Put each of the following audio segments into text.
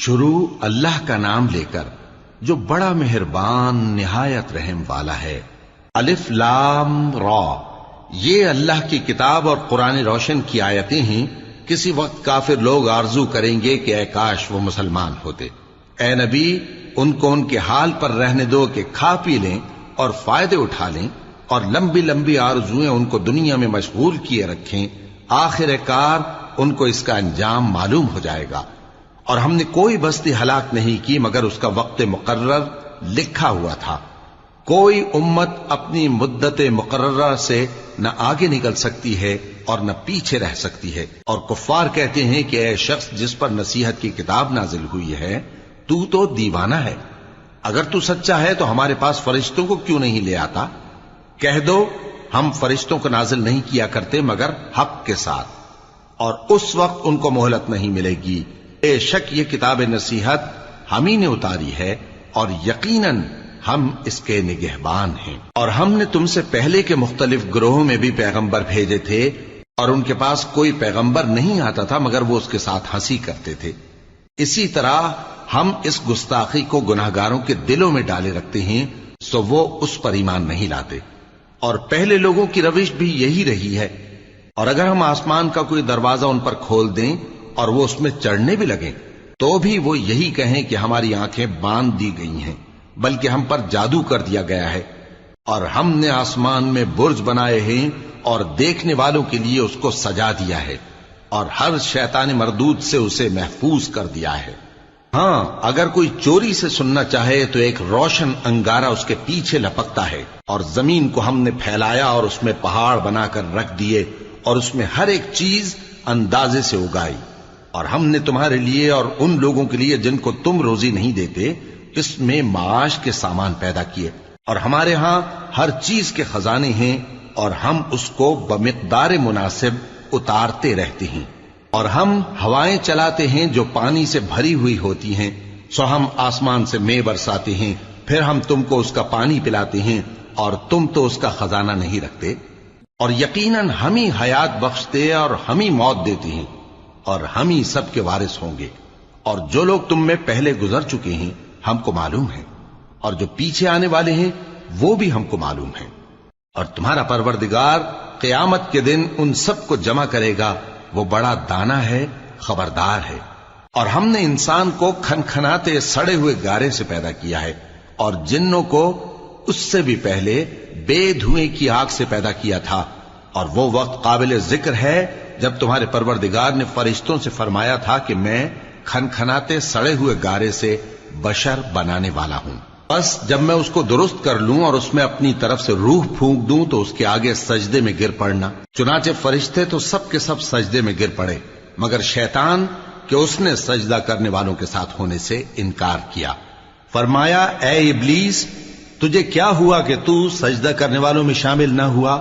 شروع اللہ کا نام لے کر جو بڑا مہربان نہایت رحم والا ہے۔ الف لام را، یہ اللہ کی کتاب اور قرآن روشن کی آیتیں ہیں۔ کسی وقت کافر لوگ آرزو کریں گے کہ اے کاش وہ مسلمان ہوتے۔ اے نبی، ان کو ان کے حال پر رہنے دو کہ کھا پی لیں اور فائدے اٹھا لیں، اور لمبی لمبی آرزویں ان کو دنیا میں مشغول کیے رکھیں۔ آخر کار ان کو اس کا انجام معلوم ہو جائے گا۔ اور ہم نے کوئی بستی ہلاک نہیں کی مگر اس کا وقت مقرر لکھا ہوا تھا۔ کوئی امت اپنی مدت مقررہ سے نہ آگے نکل سکتی ہے اور نہ پیچھے رہ سکتی ہے۔ اور کفار کہتے ہیں کہ اے شخص جس پر نصیحت کی کتاب نازل ہوئی ہے، تو دیوانہ ہے۔ اگر تو سچا ہے تو ہمارے پاس فرشتوں کو کیوں نہیں لے آتا؟ کہہ دو ہم فرشتوں کو نازل نہیں کیا کرتے مگر حق کے ساتھ، اور اس وقت ان کو مہلت نہیں ملے گی۔ بے شک یہ کتاب نصیحت ہم ہی نے اتاری ہے، اور یقیناً ہم اس کے نگہبان ہیں۔ اور ہم نے تم سے پہلے کے مختلف گروہوں میں بھی پیغمبر بھیجے تھے، اور ان کے پاس کوئی پیغمبر نہیں آتا تھا مگر وہ اس کے ساتھ ہنسی کرتے تھے۔ اسی طرح ہم اس گستاخی کو گناہگاروں کے دلوں میں ڈالے رکھتے ہیں، سو وہ اس پر ایمان نہیں لاتے۔ اور پہلے لوگوں کی روش بھی یہی رہی ہے۔ اور اگر ہم آسمان کا کوئی دروازہ ان پر کھول دیں اور وہ اس میں چڑھنے بھی لگیں تو بھی وہ یہی کہیں کہ ہماری آنکھیں باندھ دی گئی ہیں، بلکہ ہم پر جادو کر دیا گیا ہے۔ اور ہم نے آسمان میں برج بنائے ہیں اور دیکھنے والوں کے لیے اس کو سجا دیا ہے، اور ہر شیطان مردود سے اسے محفوظ کر دیا ہے۔ ہاں، اگر کوئی چوری سے سننا چاہے تو ایک روشن انگارہ اس کے پیچھے لپکتا ہے، اور زمین کو ہم نے پھیلایا اور اس میں پہاڑ بنا کر رکھ دیے، اور اس میں ہر ایک چیز اندازے سے اگائی۔ اور ہم نے تمہارے لیے اور ان لوگوں کے لیے جن کو تم روزی نہیں دیتے اس میں معاش کے سامان پیدا کیے، اور ہمارے ہاں ہر چیز کے خزانے ہیں، اور ہم اس کو بمقدار مناسب اتارتے رہتے ہیں۔ اور ہم ہوائیں چلاتے ہیں جو پانی سے بھری ہوئی ہوتی ہیں، سو ہم آسمان سے مے برساتے ہیں، پھر ہم تم کو اس کا پانی پلاتے ہیں، اور تم تو اس کا خزانہ نہیں رکھتے۔ اور یقیناً ہم ہی حیات بخشتے اور ہم ہی موت دیتے ہیں، اور ہم ہی سب کے وارث ہوں گے۔ اور جو لوگ تم میں پہلے گزر چکے ہیں ہم کو معلوم ہے، اور جو پیچھے آنے والے ہیں وہ بھی ہم کو معلوم ہے۔ اور تمہارا پروردگار قیامت کے دن ان سب کو جمع کرے گا، وہ بڑا دانا ہے، خبردار ہے۔ اور ہم نے انسان کو کھنکھناتے سڑے ہوئے گارے سے پیدا کیا ہے، اور جنوں کو اس سے بھی پہلے بے دھوئیں کی آگ سے پیدا کیا تھا۔ اور وہ وقت قابل ذکر ہے جب تمہارے پروردگار نے فرشتوں سے فرمایا تھا کہ میں کھنکھناتے سڑے ہوئے گارے سے بشر بنانے والا ہوں، بس جب میں اس کو درست کر لوں اور اس میں اپنی طرف سے روح پھونک دوں تو اس کے آگے سجدے میں گر پڑنا۔ چنانچہ فرشتے تو سب کے سب سجدے میں گر پڑے مگر شیطان کہ اس نے سجدہ کرنے والوں کے ساتھ ہونے سے انکار کیا۔ فرمایا اے ابلیس، تجھے کیا ہوا کہ تو سجدہ کرنے والوں میں شامل نہ ہوا؟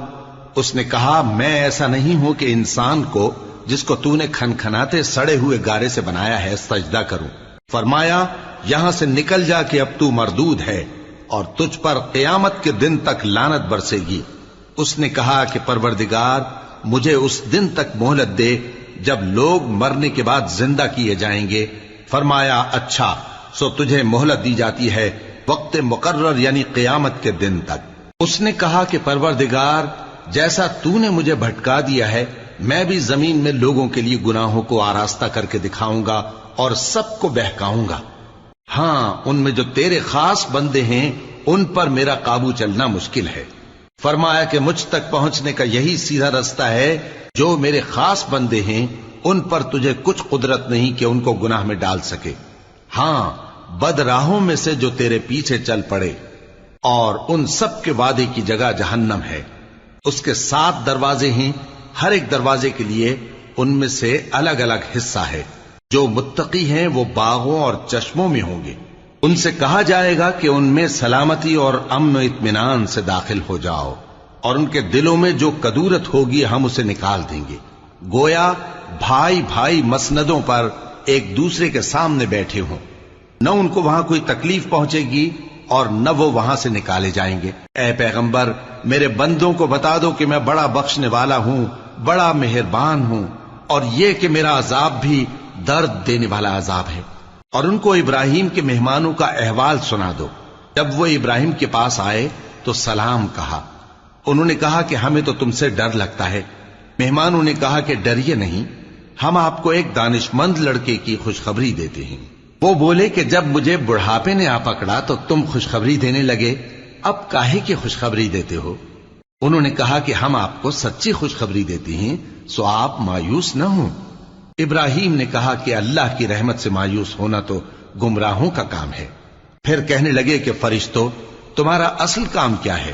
اس نے کہا میں ایسا نہیں ہوں کہ انسان کو جس کو تو نے کھنکھناتے سڑے ہوئے گارے سے بنایا ہے سجدہ کروں۔ فرمایا یہاں سے نکل جا کہ اب تو مردود ہے، اور تجھ پر قیامت کے دن تک لعنت برسے گی۔ اس نے کہا کہ پروردگار مجھے اس دن تک مہلت دے جب لوگ مرنے کے بعد زندہ کیے جائیں گے۔ فرمایا اچھا، سو تجھے مہلت دی جاتی ہے وقت مقرر یعنی قیامت کے دن تک۔ اس نے کہا کہ پروردگار جیسا تو نے مجھے بھٹکا دیا ہے میں بھی زمین میں لوگوں کے لیے گناہوں کو آراستہ کر کے دکھاؤں گا اور سب کو بہکاؤں گا۔ ہاں، ان میں جو تیرے خاص بندے ہیں ان پر میرا قابو چلنا مشکل ہے۔ فرمایا کہ مجھ تک پہنچنے کا یہی سیدھا رستہ ہے، جو میرے خاص بندے ہیں ان پر تجھے کچھ قدرت نہیں کہ ان کو گناہ میں ڈال سکے۔ ہاں، بد راہوں میں سے جو تیرے پیچھے چل پڑے، اور ان سب کے وعدے کی جگہ جہنم ہے۔ اس کے 7 دروازے ہیں، ہر ایک دروازے کے لیے ان میں سے الگ الگ حصہ ہے۔ جو متقی ہیں وہ باغوں اور چشموں میں ہوں گے۔ ان سے کہا جائے گا کہ ان میں سلامتی اور امن و اطمینان سے داخل ہو جاؤ، اور ان کے دلوں میں جو کدورت ہوگی ہم اسے نکال دیں گے، گویا بھائی بھائی مسندوں پر ایک دوسرے کے سامنے بیٹھے ہوں۔ نہ ان کو وہاں کوئی تکلیف پہنچے گی اور نہ وہ وہاں سے نکالے جائیں گے۔ اے پیغمبر میرے بندوں کو بتا دو کہ میں بڑا بخشنے والا ہوں، بڑا مہربان ہوں، اور یہ کہ میرا عذاب بھی درد دینے والا عذاب ہے۔ اور ان کو ابراہیم کے مہمانوں کا احوال سنا دو۔ جب وہ ابراہیم کے پاس آئے تو سلام کہا۔ انہوں نے کہا کہ ہمیں تو تم سے ڈر لگتا ہے۔ مہمانوں نے کہا کہ ڈریے نہیں، ہم آپ کو ایک دانشمند لڑکے کی خوشخبری دیتے ہیں۔ وہ بولے کہ جب مجھے بڑھاپے نے آ پکڑا تو تم خوشخبری دینے لگے، اب کاہے کی خوشخبری دیتے ہو؟ انہوں نے کہا کہ ہم آپ کو سچی خوشخبری دیتے ہیں، سو آپ مایوس نہ ہوں۔ ابراہیم نے کہا کہ اللہ کی رحمت سے مایوس ہونا تو گمراہوں کا کام ہے۔ پھر کہنے لگے کہ فرشتوں، تمہارا اصل کام کیا ہے؟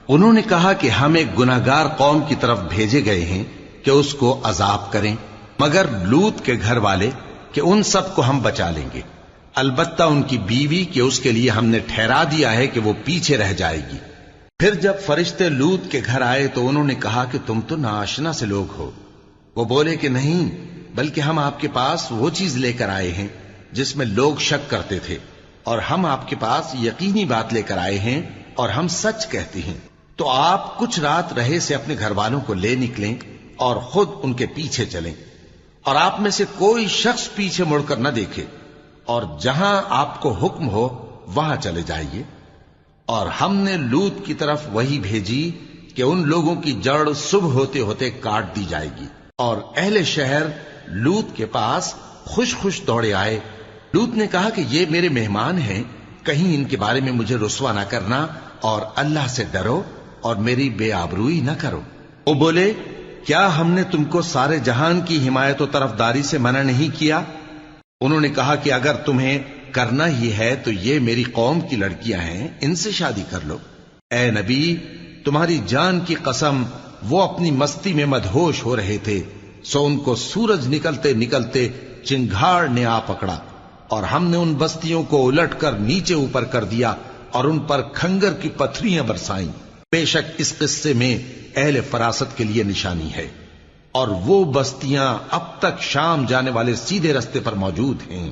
انہوں نے کہا کہ ہم ایک گناہگار قوم کی طرف بھیجے گئے ہیں کہ اس کو عذاب کریں، مگر لوط کے گھر والے کہ ان سب کو ہم بچا لیں گے، البتہ ان کی بیوی کہ اس کے لیے ہم نے ٹھہرا دیا ہے کہ وہ پیچھے رہ جائے گی۔ پھر جب فرشتے لوط کے گھر آئے تو انہوں نے کہا کہ تم تو ناآشنا سے لوگ ہو۔ وہ بولے کہ نہیں، بلکہ ہم آپ کے پاس وہ چیز لے کر آئے ہیں جس میں لوگ شک کرتے تھے، اور ہم آپ کے پاس یقینی بات لے کر آئے ہیں اور ہم سچ کہتے ہیں۔ تو آپ کچھ رات رہے سے اپنے گھر والوں کو لے نکلیں اور خود ان کے پیچھے چلیں، اور آپ میں سے کوئی شخص پیچھے مڑ کر نہ دیکھے، اور جہاں آپ کو حکم ہو وہاں چلے جائیے۔ اور ہم نے لوط کی طرف وہی بھیجی کہ ان لوگوں کی جڑ صبح ہوتے ہوتے کاٹ دی جائے گی۔ اور اہل شہر لوط کے پاس خوش خوش دوڑے آئے۔ لوط نے کہا کہ یہ میرے مہمان ہیں، کہیں ان کے بارے میں مجھے رسوا نہ کرنا، اور اللہ سے ڈرو اور میری بے آبروئی نہ کرو۔ وہ بولے، کیا ہم نے تم کو سارے جہان کی حمایت و طرفداری سے منع نہیں کیا؟ انہوں نے کہا کہ اگر تمہیں کرنا ہی ہے تو یہ میری قوم کی لڑکیاں ہیں، ان سے شادی کر لو۔ اے نبی، تمہاری جان کی قسم، وہ اپنی مستی میں مدہوش ہو رہے تھے، سو ان کو سورج نکلتے نکلتے چنگھاڑ نے آ پکڑا، اور ہم نے ان بستیوں کو الٹ کر نیچے اوپر کر دیا اور ان پر کھنگر کی پتھریاں برسائیں۔ بے شک اس قصے میں اہل فراست کے لیے نشانی ہے، اور وہ بستیاں اب تک شام جانے والے سیدھے رستے پر موجود ہیں۔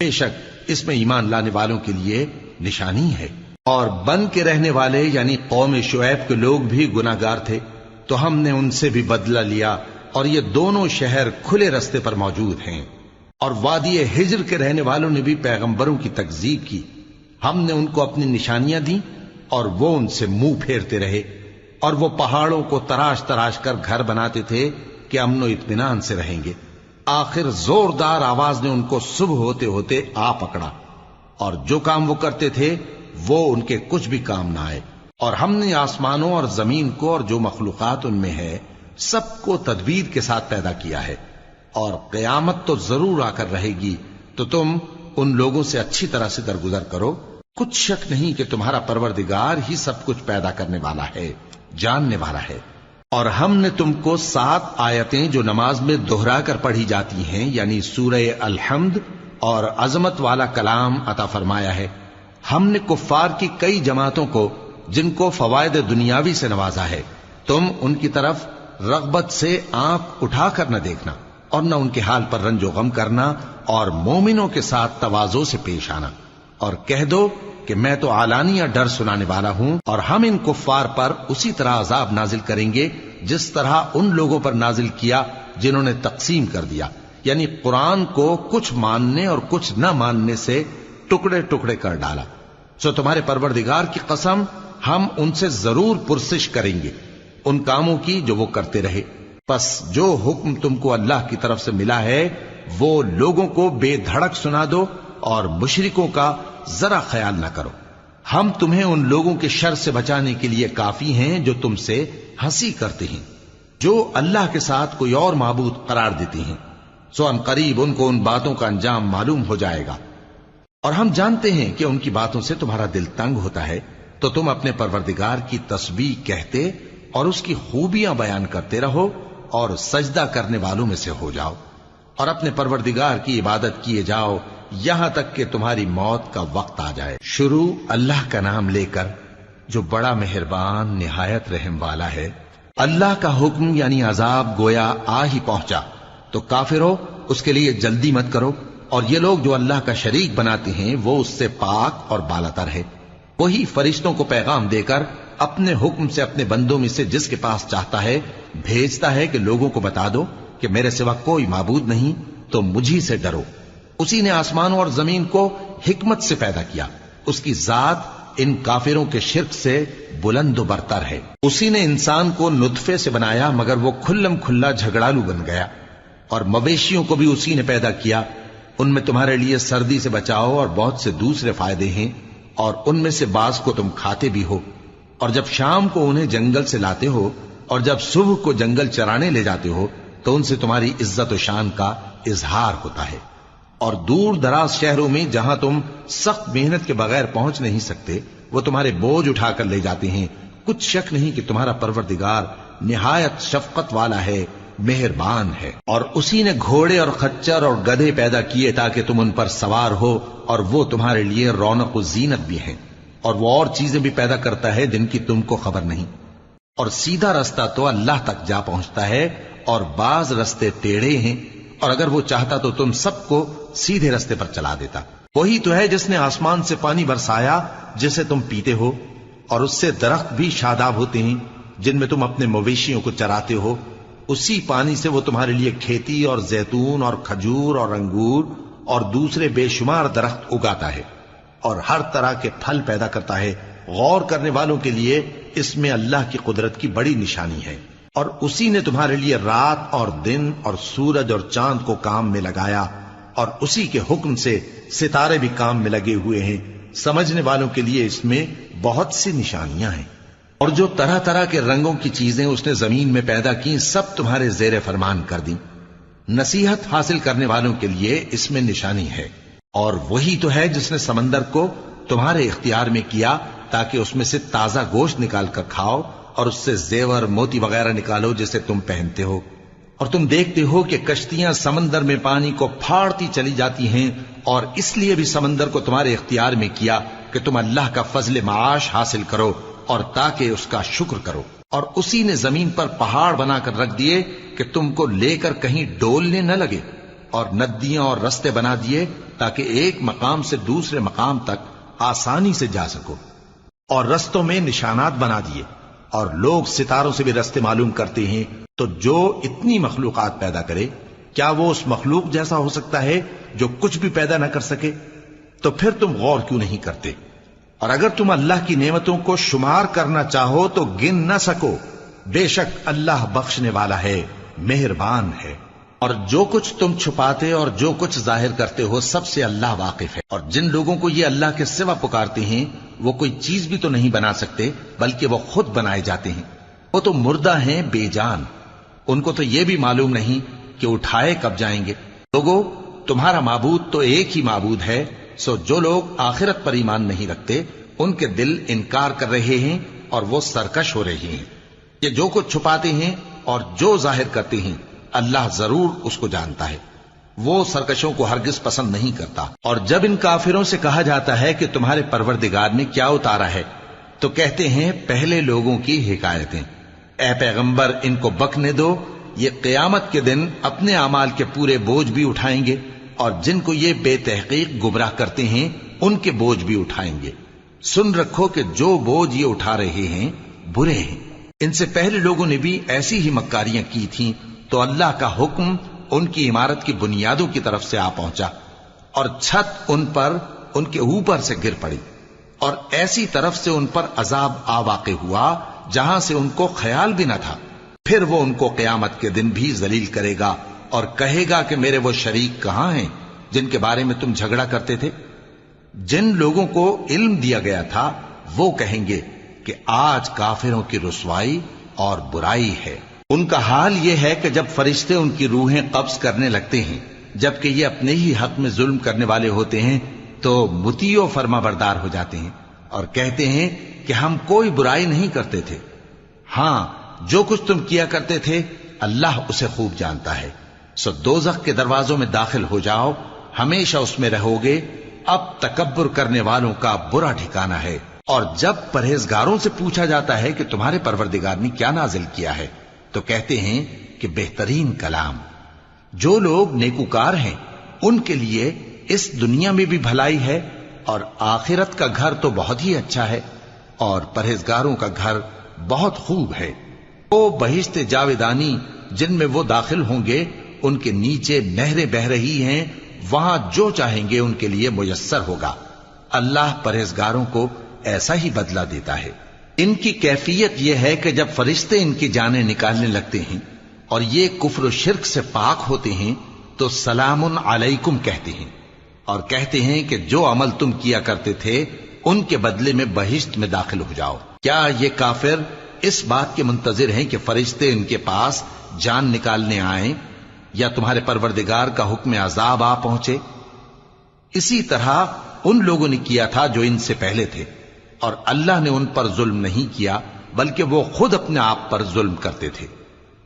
بے شک اس میں ایمان لانے والوں کے لیے نشانی ہے۔ اور بن کے رہنے والے یعنی قوم شعیب کے لوگ بھی گناہگار تھے، تو ہم نے ان سے بھی بدلہ لیا، اور یہ دونوں شہر کھلے رستے پر موجود ہیں۔ اور وادی ہجر کے رہنے والوں نے بھی پیغمبروں کی تکذیب کی، ہم نے ان کو اپنی نشانیاں دیں اور وہ ان سے منہ پھیرتے رہے، اور وہ پہاڑوں کو تراش تراش کر گھر بناتے تھے کہ امن و اطمینان سے رہیں گے۔ آخر زوردار آواز نے ان کو صبح ہوتے ہوتے آ پکڑا، اور جو کام وہ کرتے تھے وہ ان کے کچھ بھی کام نہ آئے۔ اور ہم نے آسمانوں اور زمین کو اور جو مخلوقات ان میں ہے سب کو تدبیر کے ساتھ پیدا کیا ہے، اور قیامت تو ضرور آ کر رہے گی، تو تم ان لوگوں سے اچھی طرح سے درگزر کرو۔ کچھ شک نہیں کہ تمہارا پروردگار ہی سب کچھ پیدا کرنے والا ہے، جاننے والا ہے۔ اور ہم نے تم کو 7 آیتیں جو نماز میں دہرا کر پڑھی جاتی ہیں، یعنی سورہ الحمد اور عظمت والا کلام عطا فرمایا ہے۔ ہم نے کفار کی کئی جماعتوں کو جن کو فوائد دنیاوی سے نوازا ہے، تم ان کی طرف رغبت سے آنکھ اٹھا کر نہ دیکھنا، اور نہ ان کے حال پر رنج و غم کرنا، اور مومنوں کے ساتھ تواضع سے پیش آنا، اور کہہ دو کہ میں تو اعلانیہ ڈر سنانے والا ہوں، اور ہم ان کفار پر اسی طرح عذاب نازل کریں گے جس طرح ان لوگوں پر نازل کیا جنہوں نے تقسیم کر دیا، یعنی قرآن کو کچھ ماننے اور کچھ نہ ماننے سے ٹکڑے ٹکڑے کر ڈالا۔ سو تمہارے پروردگار کی قسم، ہم ان سے ضرور پرسش کریں گے ان کاموں کی جو وہ کرتے رہے۔ پس جو حکم تم کو اللہ کی طرف سے ملا ہے وہ لوگوں کو بے دھڑک سنا دو، اور مشرکوں کا ذرا خیال نہ کرو۔ ہم تمہیں ان لوگوں کے شر سے بچانے کے لیے کافی ہیں جو تم سے ہنسی کرتے ہیں، جو اللہ کے ساتھ کوئی اور معبود قرار دیتے ہیں، سو ان قریب ان کو ان باتوں کا انجام معلوم ہو جائے گا۔ اور ہم جانتے ہیں کہ ان کی باتوں سے تمہارا دل تنگ ہوتا ہے، تو تم اپنے پروردگار کی تسبیح کہتے اور اس کی خوبیاں بیان کرتے رہو، اور سجدہ کرنے والوں میں سے ہو جاؤ، اور اپنے پروردگار کی عبادت کیے جاؤ یہاں تک کہ تمہاری موت کا وقت آ جائے۔ شروع اللہ کا نام لے کر جو بڑا مہربان نہایت رحم والا ہے۔ اللہ کا حکم یعنی عذاب گویا آ ہی پہنچا، تو کافرو اس کے لیے جلدی مت کرو، اور یہ لوگ جو اللہ کا شریک بناتے ہیں وہ اس سے پاک اور بالاتر ہے۔ وہی فرشتوں کو پیغام دے کر اپنے حکم سے اپنے بندوں میں سے جس کے پاس چاہتا ہے بھیجتا ہے کہ لوگوں کو بتا دو کہ میرے سوا کوئی معبود نہیں، تو مجھی سے ڈرو۔ اسی نے آسمانوں اور زمین کو حکمت سے پیدا کیا، اس کی ذات ان کافروں کے شرک سے بلند و برتر ہے۔ اسی نے انسان کو نطفے سے بنایا مگر وہ کھلم کھلا جھگڑالو بن گیا، اور مویشیوں کو بھی اسی نے پیدا کیا، ان میں تمہارے لیے سردی سے بچاؤ اور بہت سے دوسرے فائدے ہیں، اور ان میں سے بعض کو تم کھاتے بھی ہو، اور جب شام کو انہیں جنگل سے لاتے ہو اور جب صبح کو جنگل چرانے لے جاتے ہو تو ان سے تمہاری عزت و شان کا اظہار ہوتا ہے۔ اور دور دراز شہروں میں جہاں تم سخت محنت کے بغیر پہنچ نہیں سکتے وہ تمہارے بوجھ اٹھا کر لے جاتے ہیں، کچھ شک نہیں کہ تمہارا پروردگار نہایت شفقت والا ہے، مہربان ہے۔ اور اسی نے گھوڑے اور خچر اور گدھے پیدا کیے تاکہ تم ان پر سوار ہو، اور وہ تمہارے لیے رونق و زینت بھی ہیں، اور وہ اور چیزیں بھی پیدا کرتا ہے جن کی تم کو خبر نہیں۔ اور سیدھا رستہ تو اللہ تک جا پہنچتا ہے، اور بعض رستے ٹیڑھے ہیں، اور اگر وہ چاہتا تو تم سب کو سیدھے رستے پر چلا دیتا۔ وہی تو ہے جس نے آسمان سے پانی برسایا جسے تم پیتے ہو، اور اس سے درخت بھی شاداب ہوتے ہیں جن میں تم اپنے مویشیوں کو چراتے ہو۔ اسی پانی سے وہ تمہارے لیے کھیتی اور زیتون اور کھجور اور انگور اور دوسرے بے شمار درخت اگاتا ہے، اور ہر طرح کے پھل پیدا کرتا ہے۔ غور کرنے والوں کے لیے اس میں اللہ کی قدرت کی بڑی نشانی ہے۔ اور اسی نے تمہارے لیے رات اور دن اور سورج اور چاند کو کام میں لگایا، اور اسی کے حکم سے ستارے بھی کام میں لگے ہوئے ہیں۔ سمجھنے والوں کے لیے اس میں بہت سی نشانیاں ہیں۔ اور جو طرح طرح کے رنگوں کی چیزیں اس نے زمین میں پیدا کی سب تمہارے زیر فرمان کر دیں۔ نصیحت حاصل کرنے والوں کے لیے اس میں نشانی ہے۔ اور وہی تو ہے جس نے سمندر کو تمہارے اختیار میں کیا تاکہ اس میں سے تازہ گوشت نکال کر کھاؤ، اور اس سے زیور موتی وغیرہ نکالو جسے تم پہنتے ہو۔ اور تم دیکھتے ہو کہ کشتیاں سمندر میں پانی کو پھاڑتی چلی جاتی ہیں، اور اس لیے بھی سمندر کو تمہارے اختیار میں کیا کہ تم اللہ کا فضل معاش حاصل کرو اور تاکہ اس کا شکر کرو۔ اور اسی نے زمین پر پہاڑ بنا کر رکھ دیے کہ تم کو لے کر کہیں ڈولنے نہ لگے، اور ندیاں اور رستے بنا دیے تاکہ ایک مقام سے دوسرے مقام تک آسانی سے جا سکو، اور رستوں میں نشانات بنا دیے۔ اور لوگ ستاروں سے بھی رستے معلوم کرتے ہیں، تو جو اتنی مخلوقات پیدا کرے کیا وہ اس مخلوق جیسا ہو سکتا ہے جو کچھ بھی پیدا نہ کر سکے؟ تو پھر تم غور کیوں نہیں کرتے؟ اور اگر تم اللہ کی نعمتوں کو شمار کرنا چاہو تو گن نہ سکو، بے شک اللہ بخشنے والا ہے، مہربان ہے۔ اور جو کچھ تم چھپاتے اور جو کچھ ظاہر کرتے ہو سب سے اللہ واقف ہے۔ اور جن لوگوں کو یہ اللہ کے سوا پکارتے ہیں وہ کوئی چیز بھی تو نہیں بنا سکتے بلکہ وہ خود بنائے جاتے ہیں۔ وہ تو مردہ ہیں بے جان، ان کو تو یہ بھی معلوم نہیں کہ اٹھائے کب جائیں گے۔ لوگوں، تمہارا معبود تو ایک ہی معبود ہے، سو جو لوگ آخرت پر ایمان نہیں رکھتے ان کے دل انکار کر رہے ہیں اور وہ سرکش ہو رہے ہیں۔ یہ جو کچھ چھپاتے ہیں اور جو ظاہر کرتے ہیں اللہ ضرور اس کو جانتا ہے، وہ سرکشوں کو ہرگز پسند نہیں کرتا۔ اور جب ان کافروں سے کہا جاتا ہے کہ تمہارے پروردگار نے کیا اتارا ہے تو کہتے ہیں پہلے لوگوں کی حکایتیں۔ اے پیغمبر ان کو بکنے دو، یہ قیامت کے دن اپنے اعمال کے پورے بوجھ بھی اٹھائیں گے، اور جن کو یہ بے تحقیق گمراہ کرتے ہیں ان کے بوجھ بھی اٹھائیں گے۔ سن رکھو کہ جو بوجھ یہ اٹھا رہے ہیں برے ہیں۔ ان سے پہلے لوگوں نے بھی ایسی ہی مکاریاں کی تھیں تو اللہ کا حکم ان کی عمارت کی بنیادوں کی طرف سے آ پہنچا، اور چھت ان پر ان کے اوپر سے گر پڑی، اور ایسی طرف سے ان پر عذاب آ واقع ہوا جہاں سے ان کو خیال بھی نہ تھا۔ پھر وہ ان کو قیامت کے دن بھی ذلیل کرے گا اور کہے گا کہ میرے وہ شریک کہاں ہیں جن کے بارے میں تم جھگڑا کرتے تھے؟ جن لوگوں کو علم دیا گیا تھا وہ کہیں گے کہ آج کافروں کی رسوائی اور برائی ہے۔ ان کا حال یہ ہے کہ جب فرشتے ان کی روحیں قبض کرنے لگتے ہیں جبکہ یہ اپنے ہی حق میں ظلم کرنے والے ہوتے ہیں تو مطیع و فرما بردار ہو جاتے ہیں اور کہتے ہیں کہ ہم کوئی برائی نہیں کرتے تھے، ہاں جو کچھ تم کیا کرتے تھے اللہ اسے خوب جانتا ہے۔ سو دوزخ کے دروازوں میں داخل ہو جاؤ، ہمیشہ اس میں رہو گے، اب تکبر کرنے والوں کا برا ٹھکانہ ہے۔ اور جب پرہیزگاروں سے پوچھا جاتا ہے کہ تمہارے پروردگار نے کیا نازل کیا ہے تو کہتے ہیں کہ بہترین کلام۔ جو لوگ نیکوکار ہیں ان کے لیے اس دنیا میں بھی بھلائی ہے اور آخرت کا گھر تو بہت ہی اچھا ہے، اور پرہیزگاروں کا گھر بہت خوب ہے۔ وہ بہشت جاویدانی جن میں وہ داخل ہوں گے ان کے نیچے نہریں بہ رہی ہیں، وہاں جو چاہیں گے ان کے لیے میسر ہوگا. اللہ پرہیزگاروں کو ایسا ہی بدلہ دیتا ہے. ان کی کیفیت یہ ہے کہ جب فرشتے ان کی جانیں نکالنے لگتے ہیں اور یہ کفر و شرک سے پاک ہوتے ہیں تو سلام علیکم کہتے ہیں اور کہتے ہیں کہ جو عمل تم کیا کرتے تھے ان کے بدلے میں بہشت میں داخل ہو جاؤ. کیا یہ کافر اس بات کے منتظر ہیں کہ فرشتے ان کے پاس جان نکالنے آئیں یا تمہارے پروردگار کا حکم عذاب آ پہنچے؟ اسی طرح ان لوگوں نے کیا تھا جو ان سے پہلے تھے، اور اللہ نے ان پر ظلم نہیں کیا بلکہ وہ خود اپنے آپ پر ظلم کرتے تھے.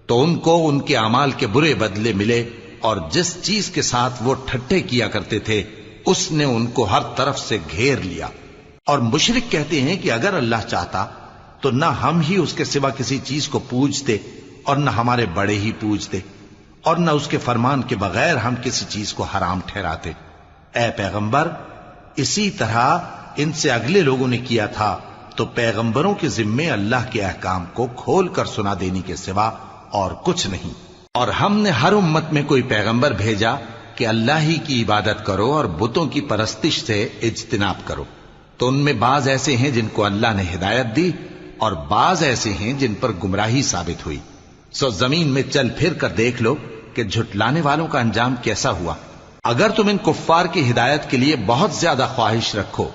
تو ان کو ان کے اعمال کے برے بدلے ملے، اور جس چیز کے ساتھ وہ ٹھٹھے کیا کرتے تھے اس نے ان کو ہر طرف سے گھیر لیا. اور مشرک کہتے ہیں کہ اگر اللہ چاہتا تو نہ ہم ہی اس کے سوا کسی چیز کو پوجتے اور نہ ہمارے بڑے ہی پوجتے، اور نہ اس کے فرمان کے بغیر ہم کسی چیز کو حرام ٹھہراتے. اے پیغمبر، اسی طرح ان سے اگلے لوگوں نے کیا تھا، تو پیغمبروں کے ذمے اللہ کے احکام کو کھول کر سنا دینے کے سوا اور کچھ نہیں. اور ہم نے ہر امت میں کوئی پیغمبر بھیجا کہ اللہ ہی کی عبادت کرو اور بتوں کی پرستش سے اجتناب کرو. تو ان میں بعض ایسے ہیں جن کو اللہ نے ہدایت دی اور بعض ایسے ہیں جن پر گمراہی ثابت ہوئی. سو زمین میں چل پھر کر دیکھ لو کہ جھٹلانے والوں کا انجام کیسا ہوا. اگر تم ان کفار کی ہدایت کے لیے بہت زیادہ خواہش رکھو،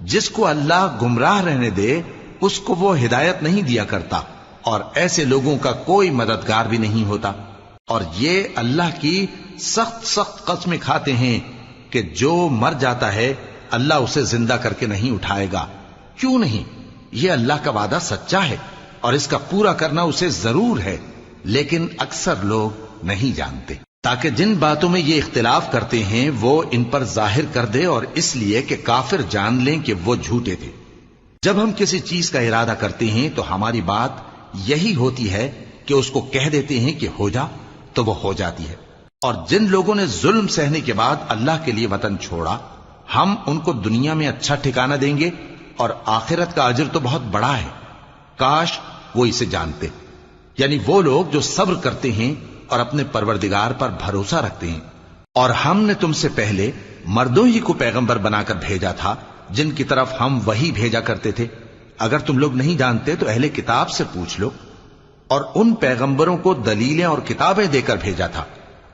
جس کو اللہ گمراہ رہنے دے اس کو وہ ہدایت نہیں دیا کرتا، اور ایسے لوگوں کا کوئی مددگار بھی نہیں ہوتا. اور یہ اللہ کی سخت سخت قسمیں کھاتے ہیں کہ جو مر جاتا ہے اللہ اسے زندہ کر کے نہیں اٹھائے گا. کیوں نہیں؟ یہ اللہ کا وعدہ سچا ہے اور اس کا پورا کرنا اسے ضرور ہے، لیکن اکثر لوگ نہیں جانتے. تاکہ جن باتوں میں یہ اختلاف کرتے ہیں وہ ان پر ظاہر کر دے، اور اس لیے کہ کافر جان لیں کہ وہ جھوٹے تھے. جب ہم کسی چیز کا ارادہ کرتے ہیں تو ہماری بات یہی ہوتی ہے کہ اس کو کہہ دیتے ہیں کہ ہو جا تو وہ ہو جاتی ہے. اور جن لوگوں نے ظلم سہنے کے بعد اللہ کے لیے وطن چھوڑا، ہم ان کو دنیا میں اچھا ٹھکانہ دیں گے اور آخرت کا اجر تو بہت بڑا ہے. کاش وہ اسے جانتے. یعنی وہ لوگ جو صبر کرتے ہیں اور اپنے پروردگار پر بھروسہ رکھتے ہیں. اور ہم نے تم سے پہلے مردوں ہی کو پیغمبر بنا کر بھیجا تھا جن کی طرف ہم وحی بھیجا کرتے تھے. اگر تم لوگ نہیں جانتے تو اہل کتاب سے پوچھ لو. اور ان پیغمبروں کو دلیلیں اور کتابیں دے کر بھیجا تھا،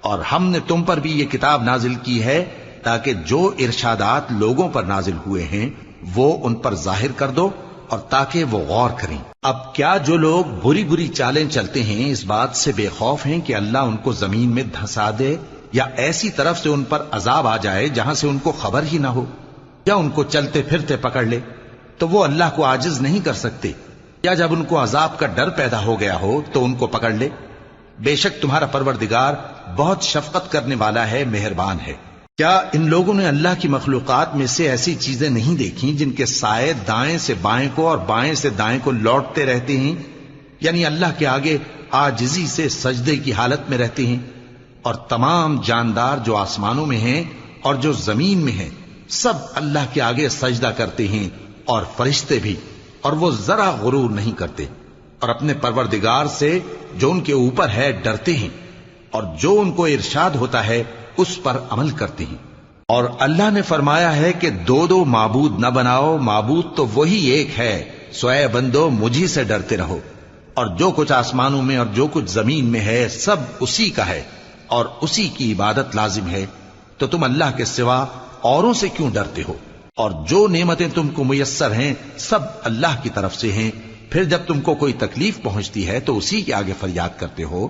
اور ہم نے تم پر بھی یہ کتاب نازل کی ہے تاکہ جو ارشادات لوگوں پر نازل ہوئے ہیں وہ ان پر ظاہر کر دو اور تاکہ وہ غور کریں. اب کیا جو لوگ بری بری چالیں چلتے ہیں اس بات سے بے خوف ہیں کہ اللہ ان کو زمین میں دھسا دے یا ایسی طرف سے ان پر عذاب آ جائے جہاں سے ان کو خبر ہی نہ ہو، یا ان کو چلتے پھرتے پکڑ لے تو وہ اللہ کو عاجز نہیں کر سکتے، یا جب ان کو عذاب کا ڈر پیدا ہو گیا ہو تو ان کو پکڑ لے؟ بے شک تمہارا پروردگار بہت شفقت کرنے والا ہے، مہربان ہے. کیا ان لوگوں نے اللہ کی مخلوقات میں سے ایسی چیزیں نہیں دیکھی جن کے سائے دائیں سے بائیں کو اور بائیں سے دائیں کو لوٹتے رہتے ہیں؟ یعنی اللہ کے آگے عاجزی سے سجدے کی حالت میں رہتے ہیں. اور تمام جاندار جو آسمانوں میں ہیں اور جو زمین میں ہیں سب اللہ کے آگے سجدہ کرتے ہیں، اور فرشتے بھی، اور وہ ذرا غرور نہیں کرتے، اور اپنے پروردگار سے جو ان کے اوپر ہے ڈرتے ہیں، اور جو ان کو ارشاد ہوتا ہے اس پر عمل کرتے ہیں. اور اللہ نے فرمایا ہے کہ دو دو معبود نہ بناؤ، معبود تو وہی ایک ہے، سو اے بندو مجھی سے ڈرتے رہو. اور جو کچھ آسمانوں میں اور جو کچھ زمین میں ہے سب اسی کا ہے اور اسی کی عبادت لازم ہے، تو تم اللہ کے سوا اوروں سے کیوں ڈرتے ہو؟ اور جو نعمتیں تم کو میسر ہیں سب اللہ کی طرف سے ہیں. پھر جب تم کو کوئی تکلیف پہنچتی ہے تو اسی کے آگے فریاد کرتے ہو.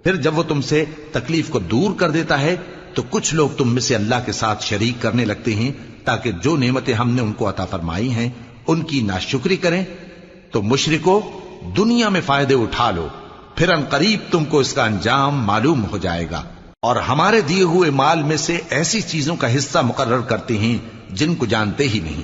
پھر جب وہ تم سے تکلیف کو دور کر دیتا ہے تو کچھ لوگ تم میں سے اللہ کے ساتھ شریک کرنے لگتے ہیں تاکہ جو نعمتیں ہم نے ان کو عطا فرمائی ہیں ان کی ناشکری کریں. تو مشرکو، دنیا میں فائدے اٹھا لو، پھر ان قریب تم کو اس کا انجام معلوم ہو جائے گا. اور ہمارے دیے ہوئے مال میں سے ایسی چیزوں کا حصہ مقرر کرتے ہیں جن کو جانتے ہی نہیں.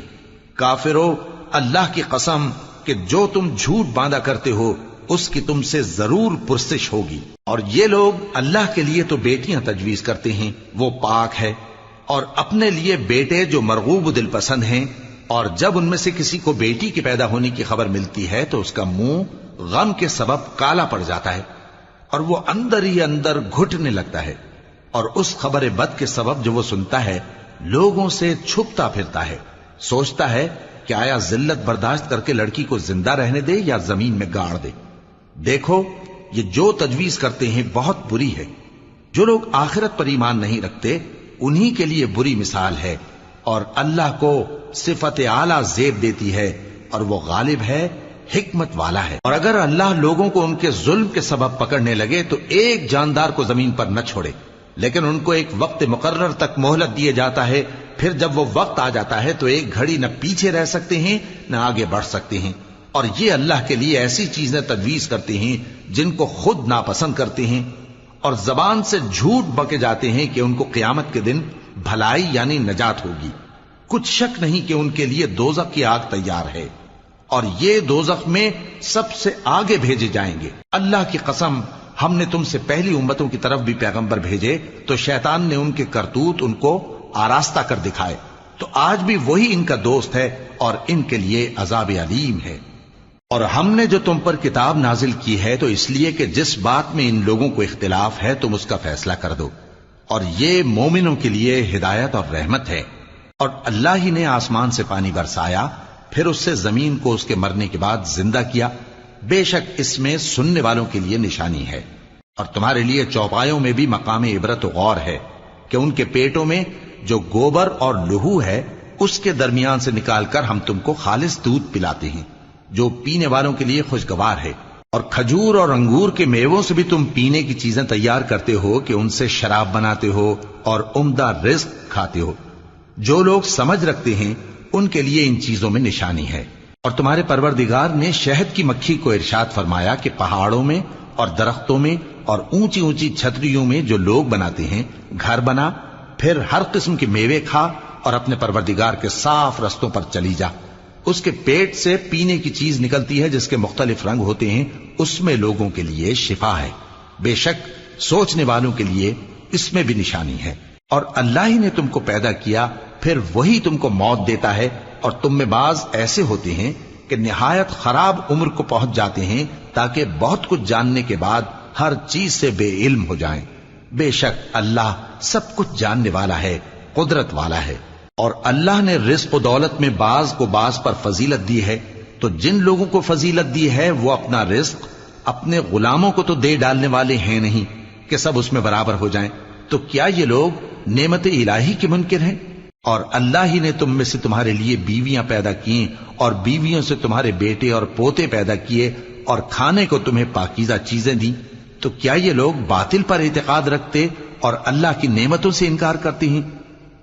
کافرو، اللہ کی قسم کہ جو تم جھوٹ باندھا کرتے ہو اس کی تم سے ضرور پرسش ہوگی. اور یہ لوگ اللہ کے لیے تو بیٹیاں تجویز کرتے ہیں، وہ پاک ہے، اور اپنے لیے بیٹے جو مرغوب دل پسند ہیں، اور جب ان میں سے کسی کو بیٹی کے پیدا ہونے کی خبر ملتی ہے تو اس کا منہ غم کے سبب کالا پڑ جاتا ہے اور وہ اندر ہی اندر گھٹنے لگتا ہے. اور اس خبر بد کے سبب جو وہ سنتا ہے لوگوں سے چھپتا پھرتا ہے، سوچتا ہے کہ آیا ذلت برداشت کر کے لڑکی کو زندہ رہنے دے یا زمین میں گاڑ دے۔ دیکھو یہ جو تجویز کرتے ہیں بہت بری ہے۔ جو لوگ آخرت پر ایمان نہیں رکھتے انہی کے لیے بری مثال ہے، اور اللہ کو صفت اعلیٰ زیب دیتی ہے اور وہ غالب ہے، حکمت والا ہے۔ اور اگر اللہ لوگوں کو ان کے ظلم کے سبب پکڑنے لگے تو ایک جاندار کو زمین پر نہ چھوڑے، لیکن ان کو ایک وقت مقرر تک مہلت دیے جاتا ہے، پھر جب وہ وقت آ جاتا ہے تو ایک گھڑی نہ پیچھے رہ سکتے ہیں نہ آگے بڑھ سکتے ہیں۔ اور یہ اللہ کے لیے ایسی چیزیں تجویز کرتے ہیں جن کو خود ناپسند کرتے ہیں، اور زبان سے جھوٹ بکے جاتے ہیں کہ ان کو قیامت کے دن بھلائی یعنی نجات ہوگی۔ کچھ شک نہیں کہ ان کے لیے دوزخ کی آگ تیار ہے، اور یہ دوزخ میں سب سے آگے بھیجے جائیں گے۔ اللہ کی قسم ہم نے تم سے پہلی امتوں کی طرف بھی پیغمبر بھیجے تو شیطان نے ان کے کرتوت ان کو آراستہ کر دکھائے، تو آج بھی وہی ان کا دوست ہے اور ان کے لیے عذاب علیم ہے۔ اور ہم نے جو تم پر کتاب نازل کی ہے تو اس لیے کہ جس بات میں ان لوگوں کو اختلاف ہے تم اس کا فیصلہ کر دو، اور یہ مومنوں کے لیے ہدایت اور رحمت ہے۔ اور اللہ ہی نے آسمان سے پانی برسایا، پھر اس سے زمین کو اس کے مرنے کے بعد زندہ کیا، بے شک اس میں سننے والوں کے لیے نشانی ہے۔ اور تمہارے لیے چوپایوں میں بھی مقام عبرت و غور ہے کہ ان کے پیٹوں میں جو گوبر اور لہو ہے اس کے درمیان سے نکال کر ہم تم کو خالص دودھ پلاتے ہیں جو پینے والوں کے لیے خوشگوار ہے، اور کھجور اور انگور کے میووں سے بھی تم پینے کی چیزیں تیار کرتے ہو کہ ان سے شراب بناتے ہو اور عمدہ رزق کھاتے ہو۔ جو لوگ سمجھ رکھتے ہیں ان کے لیے ان چیزوں میں نشانی ہے۔ اور تمہارے پروردگار نے شہد کی مکھی کو ارشاد فرمایا کہ پہاڑوں میں اور درختوں میں اور اونچی اونچی چھتریوں میں جو لوگ بناتے ہیں گھر بنا، پھر ہر قسم کے میوے کھا اور اپنے پروردگار کے صاف رستوں پر چلی جا۔ اس کے پیٹ سے پینے کی چیز نکلتی ہے جس کے مختلف رنگ ہوتے ہیں، اس میں لوگوں کے لیے شفا ہے، بے شک سوچنے والوں کے لیے اس میں بھی نشانی ہے۔ اور اللہ ہی نے تم کو پیدا کیا، پھر وہی تم کو موت دیتا ہے، اور تم میں بعض ایسے ہوتے ہیں کہ نہایت خراب عمر کو پہنچ جاتے ہیں تاکہ بہت کچھ جاننے کے بعد ہر چیز سے بے علم ہو جائیں۔ بے شک اللہ سب کچھ جاننے والا ہے، قدرت والا ہے۔ اور اللہ نے رزق و دولت میں بعض کو بعض پر فضیلت دی ہے، تو جن لوگوں کو فضیلت دی ہے وہ اپنا رزق اپنے غلاموں کو تو دے ڈالنے والے ہیں نہیں کہ سب اس میں برابر ہو جائیں، تو کیا یہ لوگ نعمت الہی کے منکر ہیں؟ اور اللہ ہی نے تم میں سے تمہارے لیے بیویاں پیدا کی اور بیویوں سے تمہارے بیٹے اور پوتے پیدا کیے اور کھانے کو تمہیں پاکیزہ چیزیں دیں، تو کیا یہ لوگ باطل پر اعتقاد رکھتے اور اللہ کی نعمتوں سے انکار کرتے ہیں؟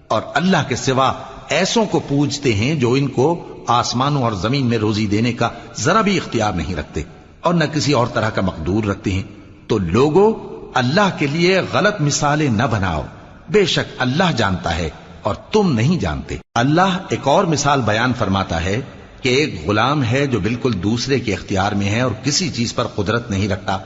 اور اللہ کے سوا ایسوں کو پوجتے ہیں جو ان کو آسمانوں اور زمین میں روزی دینے کا ذرا بھی اختیار نہیں رکھتے اور نہ کسی اور طرح کا مقدور رکھتے ہیں۔ تو لوگوں اللہ کے لیے غلط مثالیں نہ بناؤ، بے شک اللہ جانتا ہے اور تم نہیں جانتے۔ اللہ ایک اور مثال بیان فرماتا ہے کہ ایک غلام ہے جو بالکل دوسرے کے اختیار میں ہے اور کسی چیز پر قدرت نہیں رکھتا،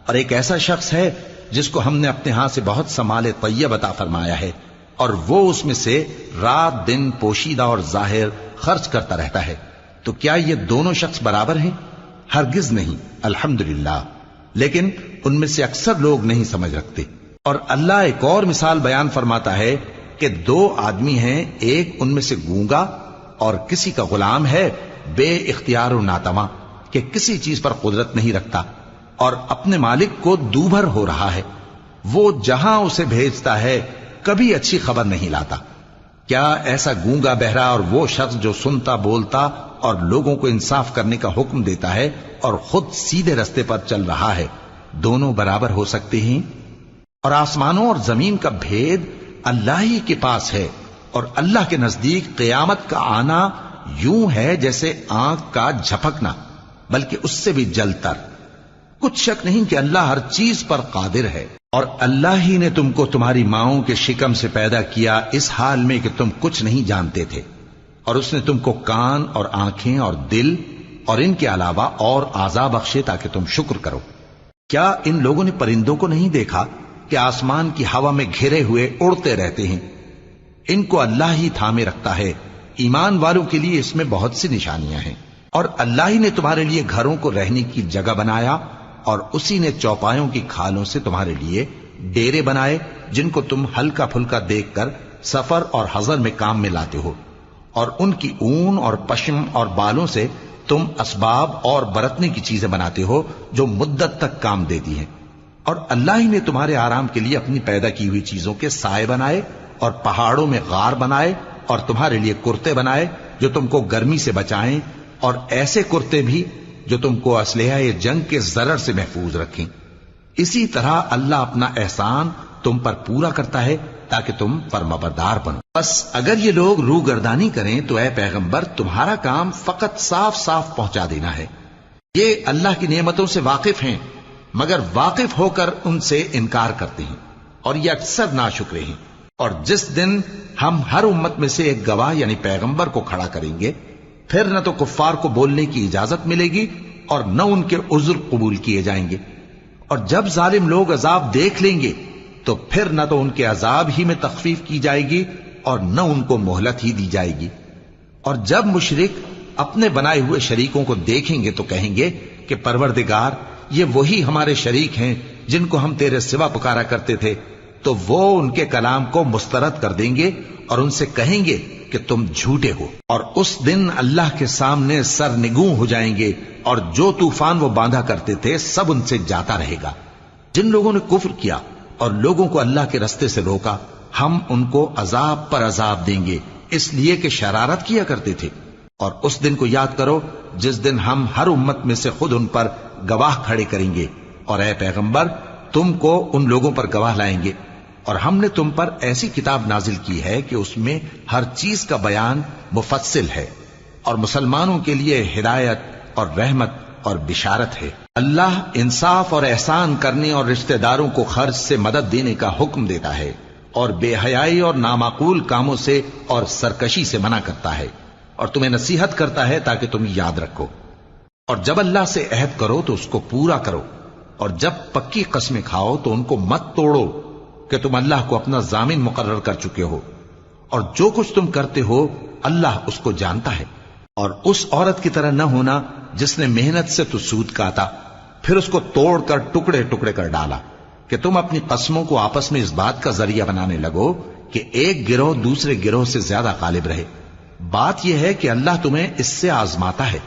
اور ایک ایسا شخص ہے جس کو ہم نے اپنے ہاں سے بہت سا مال طیب عطا فرمایا ہے اور وہ اس میں سے رات دن پوشیدہ اور ظاہر خرچ کرتا رہتا ہے، تو کیا یہ دونوں شخص برابر ہیں؟ ہرگز نہیں، الحمدللہ، لیکن ان میں سے اکثر لوگ نہیں سمجھ رکھتے۔ اور اللہ ایک اور مثال بیان فرماتا ہے کہ دو آدمی ہیں، ایک ان میں سے گونگا اور کسی کا غلام ہے بے اختیار و ناتواں کہ کسی چیز پر قدرت نہیں رکھتا اور اپنے مالک کو دوبھر ہو رہا ہے، وہ جہاں اسے بھیجتا ہے کبھی اچھی خبر نہیں لاتا۔ کیا ایسا گونگا بہرا اور وہ شخص جو سنتا بولتا اور لوگوں کو انصاف کرنے کا حکم دیتا ہے اور خود سیدھے رستے پر چل رہا ہے، دونوں برابر ہو سکتے ہیں؟ اور آسمانوں اور زمین کا بھید اللہ ہی کے پاس ہے، اور اللہ کے نزدیک قیامت کا آنا یوں ہے جیسے آنکھ کا جھپکنا، بلکہ اس سے بھی جلتر۔ کچھ شک نہیں کہ اللہ ہر چیز پر قادر ہے۔ اور اللہ ہی نے تم کو تمہاری ماؤں کے شکم سے پیدا کیا اس حال میں کہ تم کچھ نہیں جانتے تھے، اور اس نے تم کو کان اور آنکھیں اور دل اور ان کے علاوہ اور اعضاء بخشے تاکہ تم شکر کرو۔ کیا ان لوگوں نے پرندوں کو نہیں دیکھا کہ آسمان کی ہوا میں گھرے ہوئے اڑتے رہتے ہیں؟ ان کو اللہ ہی تھامے رکھتا ہے۔ ایمان والوں کے لیے اس میں بہت سی نشانیاں ہیں۔ اور اللہ ہی نے تمہارے لیے گھروں کو رہنے کی جگہ بنایا، اور اسی نے چوپایوں کی کھالوں سے تمہارے لیے ڈیرے بنائے جن کو تم ہلکا پھلکا دیکھ کر سفر اور حضر میں کام میں لاتے ہو، اور ان کی اون اور پشم اور بالوں سے تم اسباب اور برتنے کی چیزیں بناتے ہو جو مدت تک کام دیتی ہیں۔ اور اللہ ہی نے تمہارے آرام کے لیے اپنی پیدا کی ہوئی چیزوں کے سائے بنائے اور پہاڑوں میں غار بنائے اور تمہارے لیے کرتے بنائے جو تم کو گرمی سے بچائیں، اور ایسے کرتے بھی جو تم کو اسلحہ جنگ کے ضرر سے محفوظ رکھیں۔ اسی طرح اللہ اپنا احسان تم پر پورا کرتا ہے تاکہ تم فرمانبردار بنو۔ بس اگر یہ لوگ روگردانی کریں تو اے پیغمبر تمہارا کام فقط صاف صاف پہنچا دینا ہے۔ یہ اللہ کی نعمتوں سے واقف ہیں مگر واقف ہو کر ان سے انکار کرتے ہیں، اور یہ اکثر ناشکرے ہیں۔ اور جس دن ہم ہر امت میں سے ایک گواہ یعنی پیغمبر کو کھڑا کریں گے، پھر نہ تو کفار کو بولنے کی اجازت ملے گی اور نہ ان کے عذر قبول کیے جائیں گے۔ اور جب ظالم لوگ عذاب دیکھ لیں گے تو پھر نہ تو ان کے عذاب ہی میں تخفیف کی جائے گی اور نہ ان کو مہلت ہی دی جائے گی۔ اور جب مشرک اپنے بنائے ہوئے شریکوں کو دیکھیں گے تو کہیں گے کہ پروردگار، یہ وہی ہمارے شریک ہیں جن کو ہم تیرے سوا پکارا کرتے تھے، تو وہ ان کے کلام کو مسترد کر دیں گے اور ان سے کہیں گے کہ تم جھوٹے ہو۔ اور اس دن اللہ کے سامنے سرنگوں ہو جائیں گے، اور جو طوفان وہ باندھا کرتے تھے سب ان سے جاتا رہے گا۔ جن لوگوں نے کفر کیا اور لوگوں کو اللہ کے رستے سے روکا، ہم ان کو عذاب پر عذاب دیں گے اس لیے کہ شرارت کیا کرتے تھے۔ اور اس دن کو یاد کرو جس دن ہم ہر امت میں سے خود ان پر گواہ کھڑے کریں گے، اور اے پیغمبر تم کو ان لوگوں پر گواہ لائیں گے۔ اور ہم نے تم پر ایسی کتاب نازل کی ہے کہ اس میں ہر چیز کا بیان مفصل ہے، اور مسلمانوں کے لیے ہدایت اور رحمت اور بشارت ہے۔ اللہ انصاف اور احسان کرنے اور رشتہ داروں کو خرچ سے مدد دینے کا حکم دیتا ہے، اور بے حیائی اور نامعقول کاموں سے اور سرکشی سے منع کرتا ہے، اور تمہیں نصیحت کرتا ہے تاکہ تم یاد رکھو۔ اور جب اللہ سے عہد کرو تو اس کو پورا کرو، اور جب پکی قسمیں کھاؤ تو ان کو مت توڑو کہ تم اللہ کو اپنا ضامن مقرر کر چکے ہو، اور جو کچھ تم کرتے ہو اللہ اس کو جانتا ہے۔ اور اس عورت کی طرح نہ ہونا جس نے محنت سے تو سود کاتا پھر اس کو توڑ کر ٹکڑے ٹکڑے کر ڈالا، کہ تم اپنی قسموں کو آپس میں اس بات کا ذریعہ بنانے لگو کہ ایک گروہ دوسرے گروہ سے زیادہ غالب رہے۔ بات یہ ہے کہ اللہ تمہیں اس سے آزماتا ہے،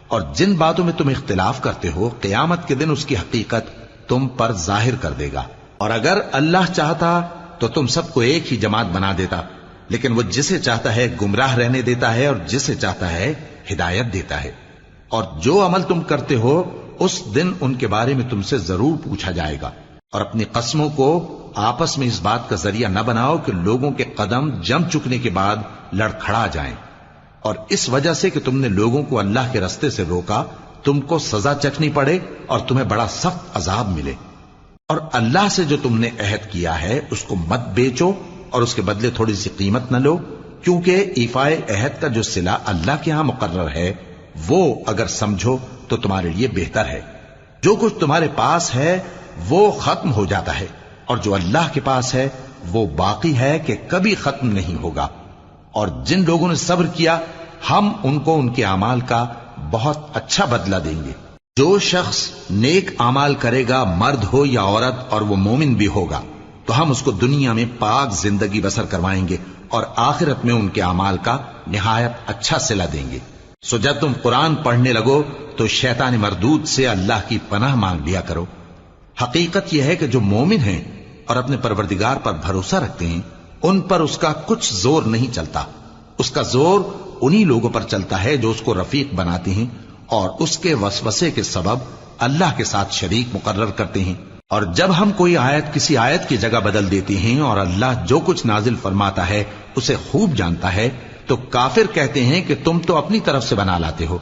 اور جن باتوں میں تم اختلاف کرتے ہو قیامت کے دن اس کی حقیقت تم پر ظاہر کر دے گا۔ اور اگر اللہ چاہتا تو تم سب کو ایک ہی جماعت بنا دیتا، لیکن وہ جسے چاہتا ہے گمراہ رہنے دیتا ہے اور جسے چاہتا ہے ہدایت دیتا ہے۔ اور جو عمل تم کرتے ہو اس دن ان کے بارے میں تم سے ضرور پوچھا جائے گا۔ اور اپنی قسموں کو آپس میں اس بات کا ذریعہ نہ بناؤ کہ لوگوں کے قدم جم چکنے کے بعد لڑکھڑا جائیں، اور اس وجہ سے کہ تم نے لوگوں کو اللہ کے رستے سے روکا تم کو سزا چکھنی پڑے اور تمہیں بڑا سخت عذاب ملے۔ اور اللہ سے جو تم نے عہد کیا ہے اس کو مت بیچو اور اس کے بدلے تھوڑی سی قیمت نہ لو، کیونکہ ایفائے عہد کا جو صلہ اللہ کے ہاں مقرر ہے وہ اگر سمجھو تو تمہارے لیے بہتر ہے۔ جو کچھ تمہارے پاس ہے وہ ختم ہو جاتا ہے، اور جو اللہ کے پاس ہے وہ باقی ہے کہ کبھی ختم نہیں ہوگا۔ اور جن لوگوں نے صبر کیا ہم ان کو ان کے اعمال کا بہت اچھا بدلہ دیں گے۔ جو شخص نیک اعمال کرے گا مرد ہو یا عورت اور وہ مومن بھی ہوگا تو ہم اس کو دنیا میں پاک زندگی بسر کروائیں گے اور آخرت میں ان کے اعمال کا نہایت اچھا صلہ دیں گے۔ سو جب تم قرآن پڑھنے لگو تو شیطان مردود سے اللہ کی پناہ مانگ لیا کرو۔ حقیقت یہ ہے کہ جو مومن ہیں اور اپنے پروردگار پر بھروسہ رکھتے ہیں ان پر اس کا کچھ زور نہیں چلتا۔ اس کا زور انہی لوگوں پر چلتا ہے جو اس کو رفیق بناتے ہیں اور اس کے وسوسے کے سبب اللہ کے ساتھ شریک مقرر کرتے ہیں۔ اور جب ہم کوئی آیت کسی آیت کی جگہ بدل دیتے ہیں اور اللہ جو کچھ نازل فرماتا ہے اسے خوب جانتا ہے تو کافر کہتے ہیں کہ تم تو اپنی طرف سے بنا لاتے ہو۔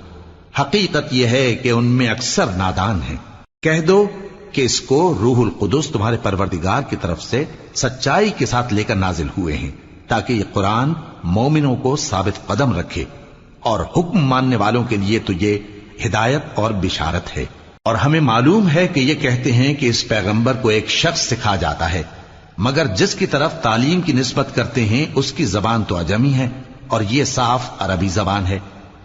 حقیقت یہ ہے کہ ان میں اکثر نادان ہیں۔ کہہ دو کہ اس کو روح القدس تمہارے پروردگار کی طرف سے سچائی کے ساتھ لے کر نازل ہوئے ہیں تاکہ یہ قرآن مومنوں کو ثابت قدم رکھے، اور حکم ماننے والوں کے لیے تو یہ ہدایت اور بشارت ہے۔ اور ہمیں معلوم ہے کہ یہ کہتے ہیں کہ اس پیغمبر کو ایک شخص سکھا جاتا ہے، مگر جس کی طرف تعلیم کی نسبت کرتے ہیں اس کی زبان تو عجمی ہے اور یہ صاف عربی زبان ہے۔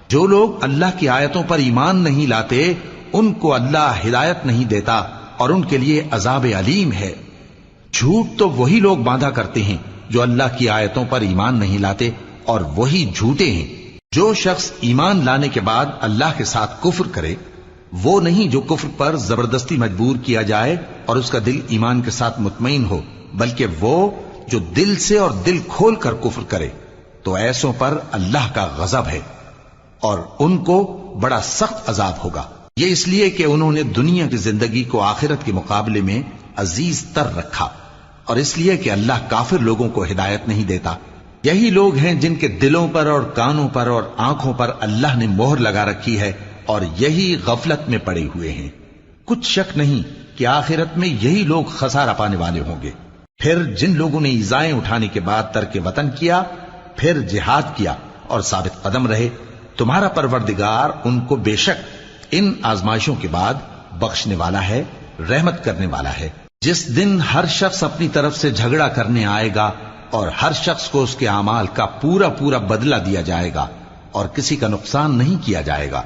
جو لوگ اللہ کی آیتوں پر ایمان نہیں لاتے ان کو اللہ ہدایت نہیں دیتا اور ان کے لیے عذاب علیم ہے۔ جھوٹ تو وہی لوگ باندھا کرتے ہیں جو اللہ کی آیتوں پر ایمان نہیں لاتے، اور وہی جھوٹے ہیں۔ جو شخص ایمان لانے کے بعد اللہ کے ساتھ کفر کرے، وہ نہیں جو کفر پر زبردستی مجبور کیا جائے اور اس کا دل ایمان کے ساتھ مطمئن ہو، بلکہ وہ جو دل سے اور دل کھول کر کفر کرے، تو ایسوں پر اللہ کا غضب ہے اور ان کو بڑا سخت عذاب ہوگا۔ یہ اس لیے کہ انہوں نے دنیا کی زندگی کو آخرت کے مقابلے میں عزیز تر رکھا، اور اس لیے کہ اللہ کافر لوگوں کو ہدایت نہیں دیتا۔ یہی لوگ ہیں جن کے دلوں پر اور کانوں پر اور آنکھوں پر اللہ نے مہر لگا رکھی ہے، اور یہی غفلت میں پڑے ہوئے ہیں۔ کچھ شک نہیں کہ آخرت میں یہی لوگ خسارہ پانے والے ہوں گے۔ پھر جن لوگوں نے ایذائیں اٹھانے کے بعد ترک وطن کیا، پھر جہاد کیا اور ثابت قدم رہے، تمہارا پروردگار ان کو بے شک ان آزمائشوں کے بعد بخشنے والا ہے، رحمت کرنے والا ہے۔ جس دن ہر شخص اپنی طرف سے جھگڑا کرنے آئے گا اور ہر شخص کو اس کے اعمال کا پورا پورا بدلہ دیا جائے گا اور کسی کا نقصان نہیں کیا جائے گا۔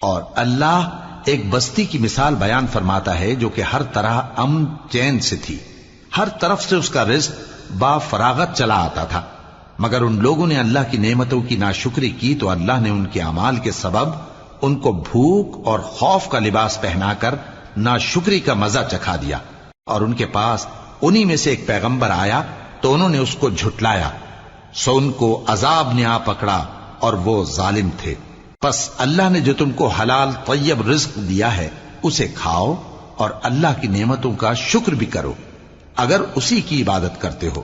اور اللہ ایک بستی کی مثال بیان فرماتا ہے جو کہ ہر طرح امن چین سے تھی، ہر طرف سے اس کا رزق با فراغت چلا آتا تھا، مگر ان لوگوں نے اللہ کی نعمتوں کی ناشکری کی تو اللہ نے ان کے اعمال کے سبب ان کو بھوک اور خوف کا لباس پہنا کر ناشکری کا مزہ چکھا دیا۔ اور ان کے پاس انہی میں سے ایک پیغمبر آیا تو انہوں نے اس کو جھٹلایا، سو ان کو عذاب نے آ پکڑا اور وہ ظالم تھے۔ پس اللہ نے جو تم کو حلال طیب رزق دیا ہے اسے کھاؤ اور اللہ کی نعمتوں کا شکر بھی کرو اگر اسی کی عبادت کرتے ہو۔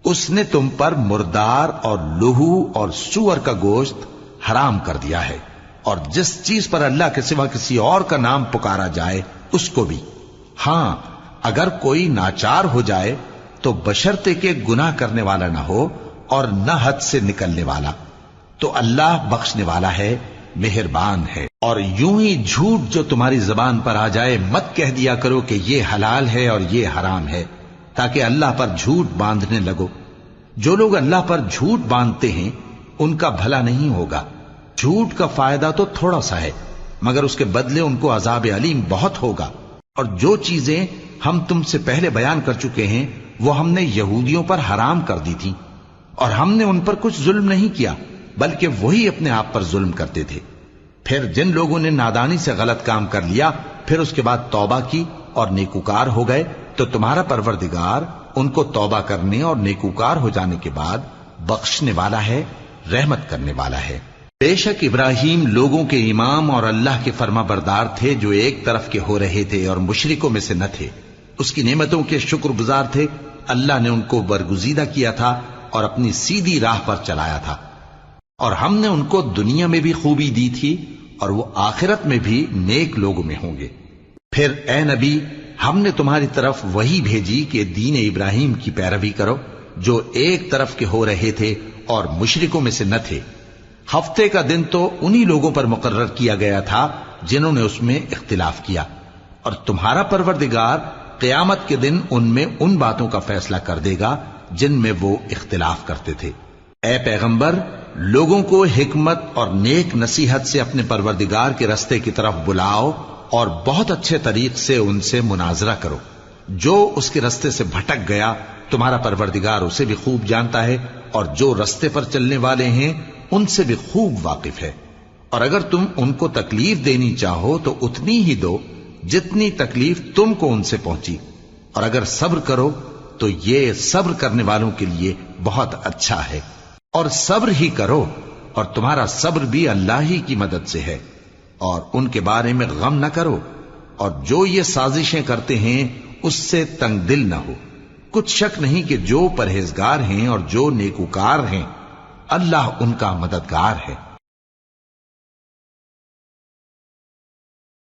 اس نے تم پر مردار اور لہو اور سور کا گوشت حرام کر دیا ہے، اور جس چیز پر اللہ کے سوا کسی اور کا نام پکارا جائے اس کو بھی۔ ہاں اگر کوئی ناچار ہو جائے تو بشرطے کہ گناہ کرنے والا نہ ہو اور نہ حد سے نکلنے والا، تو اللہ بخشنے والا ہے، مہربان ہے۔ اور یوں ہی جھوٹ جو تمہاری زبان پر آ جائے مت کہہ دیا کرو کہ یہ حلال ہے اور یہ حرام ہے، تاکہ اللہ پر جھوٹ باندھنے لگو۔ جو لوگ اللہ پر جھوٹ باندھتے ہیں ان کا بھلا نہیں ہوگا۔ جھوٹ کا فائدہ تو تھوڑا سا ہے، مگر اس کے بدلے ان کو عذاب علیم بہت ہوگا۔ اور جو چیزیں ہم تم سے پہلے بیان کر چکے ہیں وہ ہم نے یہودیوں پر حرام کر دی تھی، اور ہم نے ان پر کچھ ظلم نہیں کیا بلکہ وہی اپنے آپ پر ظلم کرتے تھے۔ پھر جن لوگوں نے نادانی سے غلط کام کر لیا پھر اس کے بعد توبہ کی اور نیکوکار ہو گئے تو تمہارا پروردگار ان کو توبہ کرنے اور نیکوکار ہو جانے کے بعد بخشنے والا ہے، رحمت کرنے والا ہے۔ بے شک ابراہیم لوگوں کے امام اور اللہ کے فرما بردار تھے جو ایک طرف کے ہو رہے تھے اور مشرکوں میں سے نہ تھے۔ اس کی نعمتوں کے شکر گزار تھے۔ اللہ نے ان کو برگزیدہ کیا تھا اور اپنی سیدھی راہ پر چلایا تھا، اور ہم نے ان کو دنیا میں بھی خوبی دی تھی اور وہ آخرت میں بھی نیک لوگوں میں ہوں گے۔ پھر اے نبی ہم نے تمہاری طرف وہی بھیجی کہ دین ابراہیم کی پیروی کرو جو ایک طرف کے ہو رہے تھے اور مشرکوں میں سے نہ تھے۔ ہفتے کا دن تو انہی لوگوں پر مقرر کیا گیا تھا جنہوں نے اس میں اختلاف کیا، اور تمہارا پروردگار قیامت کے دن ان میں ان باتوں کا فیصلہ کر دے گا جن میں وہ اختلاف کرتے تھے۔ اے پیغمبر لوگوں کو حکمت اور نیک نصیحت سے اپنے پروردگار کے رستے کی طرف بلاؤ اور بہت اچھے طریق سے ان سے مناظرہ کرو۔ جو اس کے رستے سے بھٹک گیا تمہارا پروردگار اسے بھی خوب جانتا ہے، اور جو رستے پر چلنے والے ہیں ان سے بھی خوب واقف ہے۔ اور اگر تم ان کو تکلیف دینی چاہو تو اتنی ہی دو جتنی تکلیف تم کو ان سے پہنچی، اور اگر صبر کرو تو یہ صبر کرنے والوں کے لیے بہت اچھا ہے۔ اور صبر ہی کرو، اور تمہارا صبر بھی اللہ ہی کی مدد سے ہے، اور ان کے بارے میں غم نہ کرو، اور جو یہ سازشیں کرتے ہیں اس سے تنگ دل نہ ہو۔ کچھ شک نہیں کہ جو پرہیزگار ہیں اور جو نیکوکار ہیں اللہ ان کا مددگار ہے۔